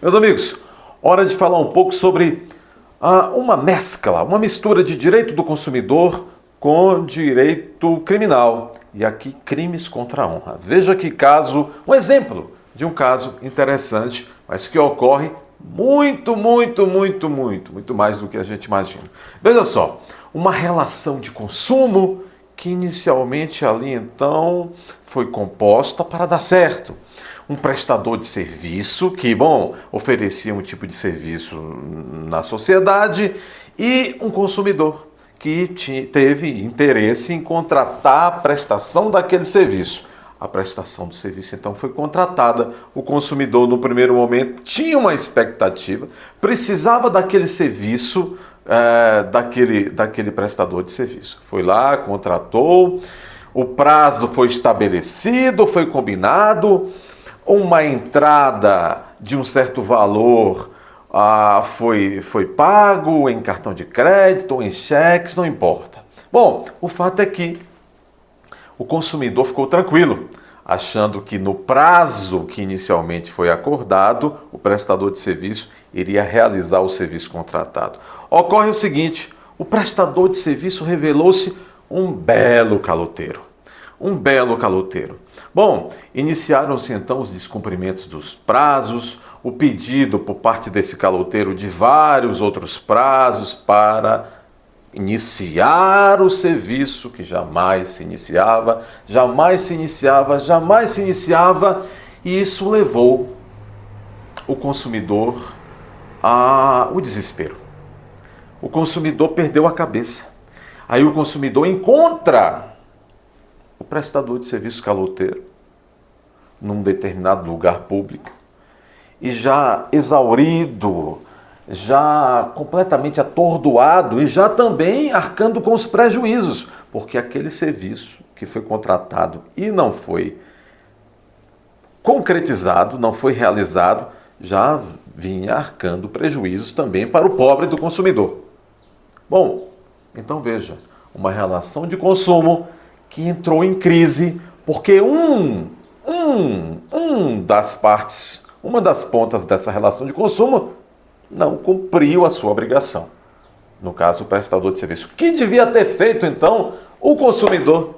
Meus amigos, hora de falar um pouco sobre uma mescla, uma mistura de direito do consumidor com direito criminal. E aqui, crimes contra a honra. Veja que caso, um exemplo de um caso interessante, mas que ocorre muito mais do que a gente imagina. Veja só, uma relação de consumo que inicialmente ali então foi composta para dar certo. Um prestador de serviço que, oferecia um tipo de serviço na sociedade e um consumidor que teve interesse em contratar a prestação daquele serviço. A prestação do serviço, então, foi contratada. O consumidor, no primeiro momento, tinha uma expectativa, precisava daquele serviço, daquele prestador de serviço. Foi lá, contratou, o prazo foi estabelecido, foi combinado, uma entrada de um certo valor foi pago em cartão de crédito ou em cheques, não importa. Bom, o fato é que o consumidor ficou tranquilo, achando que no prazo que inicialmente foi acordado, o prestador de serviço iria realizar o serviço contratado. Ocorre o seguinte, o prestador de serviço revelou-se um belo caloteiro. Bom, iniciaram-se então os descumprimentos dos prazos, o pedido por parte desse caloteiro de vários outros prazos para iniciar o serviço que jamais se iniciava, e isso levou o consumidor ao desespero. O consumidor perdeu a cabeça. Aí o consumidor encontra o prestador de serviço caloteiro num determinado lugar público e já exaurido, já completamente atordoado e já também arcando com os prejuízos, porque aquele serviço que foi contratado e não foi concretizado, não foi realizado, já vinha arcando prejuízos também para o pobre do consumidor. Bom, então veja, uma relação de consumo que entrou em crise porque uma das pontas dessa relação de consumo não cumpriu a sua obrigação. No caso, o prestador de serviço. O que devia ter feito, então, o consumidor?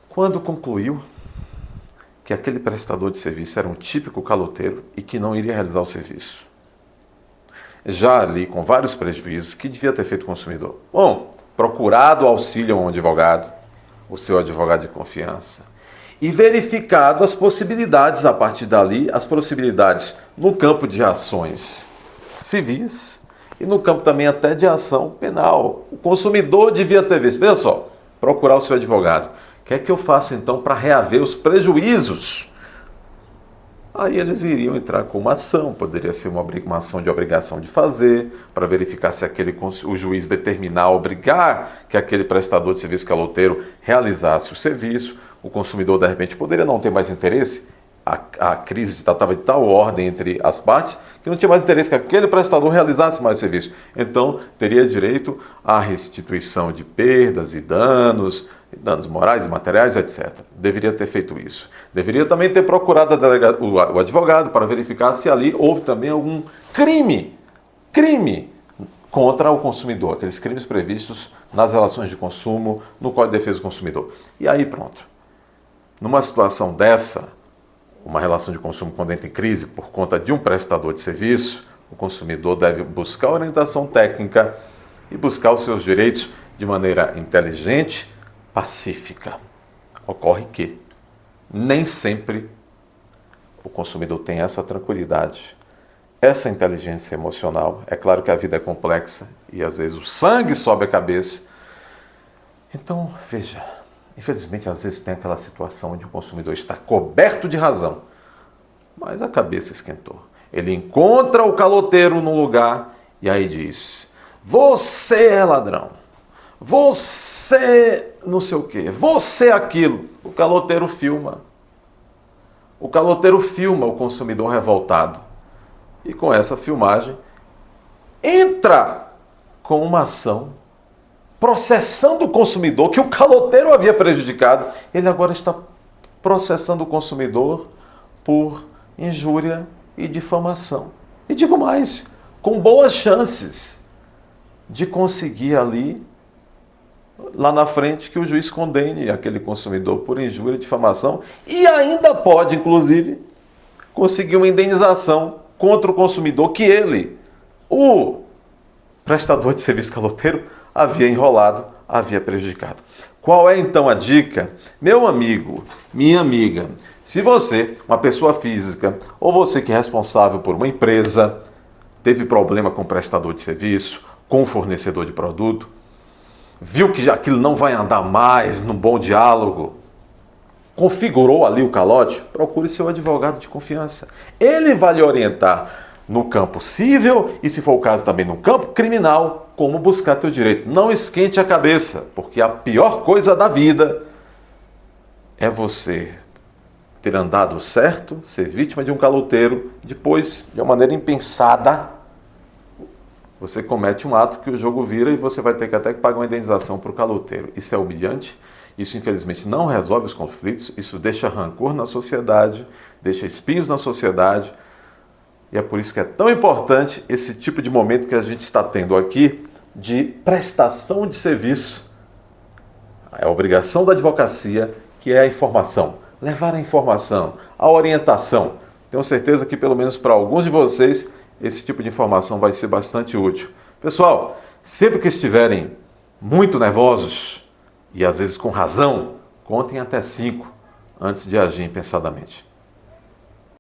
Quando concluiu que aquele prestador de serviço era um típico caloteiro e que não iria realizar o serviço. Já ali, com vários prejuízos, o que devia ter feito o consumidor? Bom, procurado auxílio a um advogado, o seu advogado de confiança, e verificado as possibilidades, a partir dali, as possibilidades no campo de ações civis e no campo também até de ação penal. O consumidor devia ter visto, veja só, procurar o seu advogado. O que é que eu faço então para reaver os prejuízos? Aí eles iriam entrar com uma ação, poderia ser uma ação de obrigação de fazer, para verificar se o juiz determinar, obrigar que aquele prestador de serviço caloteiro realizasse o serviço. O consumidor, de repente, poderia não ter mais interesse. A crise estava de tal ordem entre as partes que não tinha mais interesse que aquele prestador realizasse mais o serviço. Então, teria direito à restituição de perdas e danos morais e materiais, etc. Deveria ter feito isso. Deveria também ter procurado o advogado para verificar se ali houve também algum crime contra o consumidor, aqueles crimes previstos nas relações de consumo, no Código de Defesa do Consumidor. E aí pronto. Numa situação dessa, uma relação de consumo quando entra em crise por conta de um prestador de serviço, o consumidor deve buscar orientação técnica e buscar os seus direitos de maneira inteligente, pacífica. Ocorre que nem sempre o consumidor tem essa tranquilidade, essa inteligência emocional. É claro que a vida é complexa e às vezes o sangue sobe a cabeça. Então, veja, infelizmente às vezes tem aquela situação onde o consumidor está coberto de razão, mas a cabeça esquentou. Ele encontra o caloteiro num lugar e aí diz: você é ladrão, você não sei o quê, você é aquilo. O caloteiro filma o consumidor revoltado. E com essa filmagem, entra com uma ação processando o consumidor que o caloteiro havia prejudicado. Ele agora está processando o consumidor por injúria e difamação. E digo mais, com boas chances de conseguir ali, lá na frente, que o juiz condene aquele consumidor por injúria e difamação e ainda pode, inclusive, conseguir uma indenização contra o consumidor que ele, o prestador de serviço caloteiro, havia enrolado, havia prejudicado. Qual é então a dica? Meu amigo, minha amiga, se você, uma pessoa física, ou você que é responsável por uma empresa, teve problema com o prestador de serviço, com o fornecedor de produto, viu que aquilo não vai andar mais num bom diálogo, configurou ali o calote, procure seu advogado de confiança. Ele vai lhe orientar no campo civil e, se for o caso, também no campo criminal, como buscar teu direito. Não esquente a cabeça, porque a pior coisa da vida é você ter andado certo, ser vítima de um caloteiro, depois, de uma maneira impensada, você comete um ato que o jogo vira e você vai ter que até pagar uma indenização para o caloteiro. Isso é humilhante, isso infelizmente não resolve os conflitos, isso deixa rancor na sociedade, deixa espinhos na sociedade, e é por isso que é tão importante esse tipo de momento que a gente está tendo aqui de prestação de serviço. É a obrigação da advocacia, que é a informação, levar a informação, a orientação. Tenho certeza que pelo menos para alguns de vocês esse tipo de informação vai ser bastante útil. Pessoal, sempre que estiverem muito nervosos, e às vezes com razão, contem até 5 antes de agir impensadamente.